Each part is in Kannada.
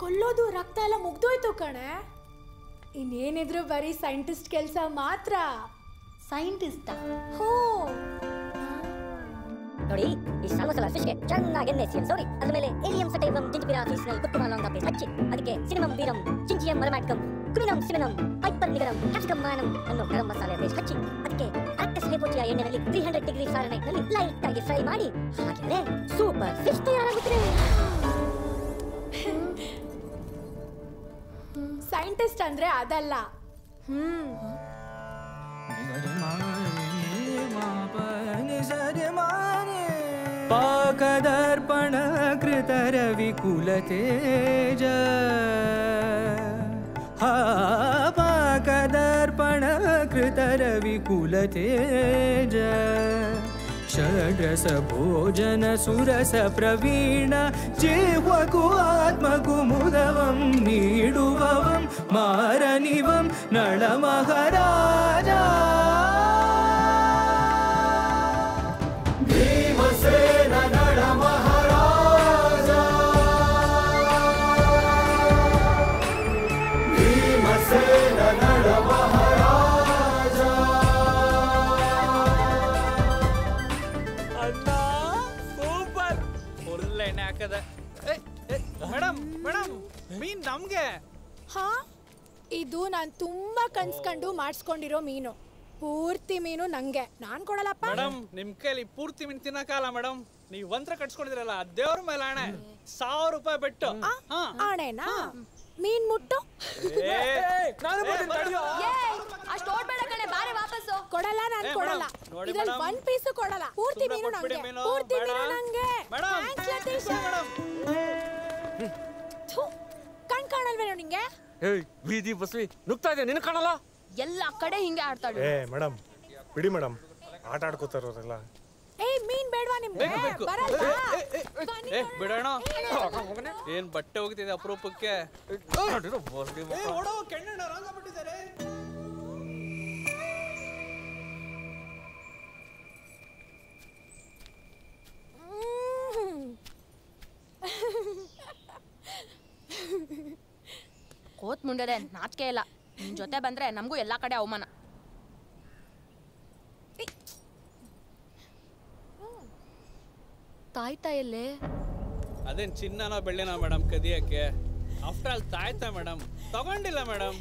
ಕೊಲ್ಲೋದು ರಕ್ತ ಎಲ್ಲ ಮುಗ್ದೋಯ್ತು ಕಣೆ. ಇನ್ನೇನಿದ್ರು ಬರೀ ಸೈಂಟಿಸ್ಟ್ ಕೆಲಸ ಮಾತ್ರ. ಸೈಂಟಿಸ್ಟ್? ಹೋ ನೋಡಿ, ಈ ಸಾಲ್ವಸಲ ಫಿಶ್ಗೆ ಚೆನ್ನಾಗಿ ಎಣ್ಣೆ ಸೋರಿ ಅದ್ರ ಮೇಲೆ ಏಲಿಯಂ ಸಟೈವಂ ಜಿಂಜಿಬಿರಾ ಫಿಶ್ನಲ್ ಕುಕ್ಕುಮ ಲಾಂಗ ಪೇಸ್ಟ್ ಹಚ್ಚಿ ಅದಕ್ಕೆ ಸಿನಿಮಮ್ ಬೀರಂ ಜಿಂಜಿಯಂ ಮರಮ್ಯಾಟ್ಕಂ ಕುಮಿನಂ ಸಿಮಿನಂ ಪೈಪರ್ ನಿಗರಂ ಕ್ಯಾಪ್ಸಿಕಮ್ ಮಾನಂ ಅನ್ನೋ ಗರಂ ಮಸಾಲೆ ಪೇಸ್ಟ್ ಹಚ್ಚಿ ಅದಕ್ಕೆ ಆಕ್ಟಸ್ ಲೇಪೋಚಿಯ ಎಣ್ಣೆಯಲ್ಲಿ 300 ಡಿಗ್ರಿ ಫಾರೆನ್ಹೈಟ್ ನಲ್ಲಿ ಲೈಟ್ ಆಗಿ ಫ್ರೈ ಮಾಡಿ ಹಾಕಿದ್ರೆ ಸೂಪರ್ ಫಿಶ್ ತಯಾರಾಗುತ್ತದೆ. ಸೈಂಟಿಸ್ಟ್ ಅಂದ್ರೆ ಅದಲ್ಲ. ಪಾಕದರ್ಪಣ ಕೃತ ರವಿಕುಲ ತೇಜ ಪಾಕದರ್ಪಣ ಕೃತ ರವಿಕುಲ ತೇಜ ಷಡ್ರಸ ಭೋಜನ ಸುರಸ ಪ್ರವೀಣ ಜೀವಕು ಆತ್ಮಕು ಮುದವಂ ನೀಡುವವಂ ಮಾರನಿವಂ ನಳ ಮಹಾರಾಜ ಭೀಮಸೇನ ನಳ ಮಹಾರಾಜ ಭೀಮಸೇನ ನಳ ಮಹಾರಾಜ. ಅಣ್ಣ ಸೂಪರ್ ಒಳ್ಳೆ ಎಣ್ಣೆ ಹಾಕದ. ಮೇಡಮ್ ಮೇಡಮ್ ಮೀನ್ ನಮ್ಗೆ. ಹಾ, ಇದು ನಾನ್ ತುಂಬಾ ಕನ್ಸ್ಕೊಂಡು ಮಾಡಿಸ್ಕೊಂಡಿರೋ ಮೀನು. ಪೂರ್ತಿ ಮೀನು ನಂಗೆ. ನಾನ್ ಕೊಡಲ್ಲಪ್ಪ. ಮೇಡಮ್ ನಿಮ್ ಕೈಲಿ ಪೂರ್ತಿ ಮೀನು ತಿನ್ನಕ್ಕಾಗಲ್ಲ ಮೇಡಮ್. ನೀವು ಒಂತ್ರ ಕಟ್ಸ್ಕೊಂಡಿದ್ರಲ್ಲ ದೇವ್ರ ಮೇಲೆ ಆಣೆ 1000 ರೂಪಾಯಿ ಬಿಟ್ಟು. ಆಣೆನಾ? ಮೀನ್ ಮುಟ್ಟು ಕೊಡಲ್ಲ. ನಾನು ಕೊಡಲ್ಲ. ಇದ್ರಲ್ಲಿ 1 ಪೀಸು ಕೊಡಲ್ಲ. ಪೂರ್ತಿ ಮೀನು ನಂಗೆ. ಪೂರ್ತಿ ಮೀನು ನಂಗೆ. ಕಣ್ ಕಾಣಲ್ವೇನೋ ನಿಂಗೆ? ಬೀದಿ ಬಸ್ವಿ ನುಗ್ತಾ ಇದೆ, ನಿನ್ ಕಾಣಲ್ಲ? ಎಲ್ಲ ಕಡೆ ಹಿಂಗೆ ಆಡ್ತಾಳೆ. ಮೇಡಮ್ ಬಿಡಿ ಮೇಡಮ್, ಆಟ ಆಡ್ಕೋತಾರಲ್ಲ. ಮೀನ್ ಬೇಡವಾ ನಿಮ್ಗೆ? ಬಿಡೋಣ. ಏನ್ ಬಟ್ಟೆ ಹೋಗ್ತಿದೆ ಅಪರೂಪಕ್ಕೆ. ಕೋತ್ ಮುಂಡೆ ನಾಚಿಕೆ ಇಲ್ಲ. ನಿನ್ ಜೊತೆ ಬಂದ್ರೆ ನಮಗೂ ಎಲ್ಲಾ ಕಡೆ ಅವಮಾನ. ತಾಯ್ತಾಯಲ್ಲೇ ಅದೇನ್ ಚಿನ್ನನೋ ಬೆಳ್ಳಿನೋ ಮೇಡಮ್ ಕದಿಯಕ್ಕೆ? ಆಫ್ಟರ್ ಆಲ್ ತಾಯ್ತಾ ಮೇಡಮ್ ತಗೊಂಡಿಲ್ಲ ಮೇಡಮ್.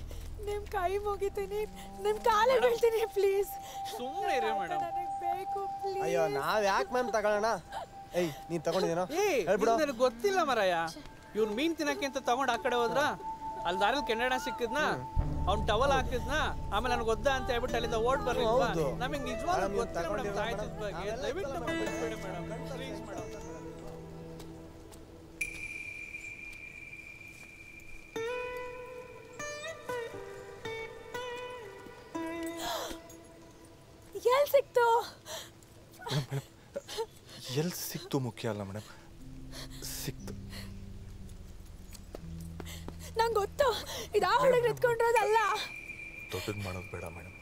ನಿಮ್ ಕೈ ಮುಗಿತೀನಿ, ನಿಮ್ ಕಾಲೇ ಬೀಳ್ತೀನಿ ಪ್ಲೀಸ್. ಸುಮ್ಮನೆ ಇರಿ ಮೇಡಮ್. ಬೇಕು ಪ್ಲೀಸ್. ಅಯ್ಯೋ ನಾವ್ ಯಾಕೆ ಮ್ಯಾಮ್ ತಗೊಳ್ಳೋಣ? ನೀನ್ ತಗೊಂಡಿದ್ದೀನೋ ಹೇಳ್ಬಿಡು. ಗೊತ್ತಿಲ್ಲ ಮರಯ್ಯ, ಇವ್ನು ಮೀನ್ ತಿನ್ನಕ್ಕೆ ಅಂತ ತಗೊಂಡ್ ಆ ಕಡೆ ಹೋದ್ರ ಅಲ್ಲಿ ದಾರಲ್ಲಿ ಕೆನಡಾ ಸಿಕ್ಕಿದ್ನ, ಅವ್ನ್ ಟವಲ್ ಹಾಕಿದ್ನ, ಆಮೇಲೆ ನನಗೆ ಗೊತ್ತ ಅಂತ ಹೇಳ್ಬಿಟ್ಟು ಅಲ್ಲಿಂದ ಓಡ್ ಬರ್ಲಿಲ್ವಾ? ನಮಗೆ ನಿಜವಾಗ್ಲೂ ಗೊತ್ತಿಲ್ಲ ಮೇಡಮ್ ತಾಯ್ತದ ಬಗ್ಗೆ. ದಯವಿಟ್ಟು ಬಿಟ್ಬಿಡಿ ಮೇಡಮ್, ಪ್ಲೀಸ್ ಮೇಡಮ್. ಎಲ್ಲಿ ಸಿಕ್ತು? ಎಲ್ಲಿ ಸಿಕ್ತು ಮುಖ್ಯ ಅಲ್ಲ ಮೇಡಮ್, ಸಿಕ್ತು. ನಂಗೆ ಗೊತ್ತು, ಇದು ಆ ಹುಡುಗ ಎತ್ಕೊಂಡಿರೋದಲ್ಲ. ದೊಡ್ಡದು ಮಾಡೋದು ಬೇಡ ಮೇಡಮ್.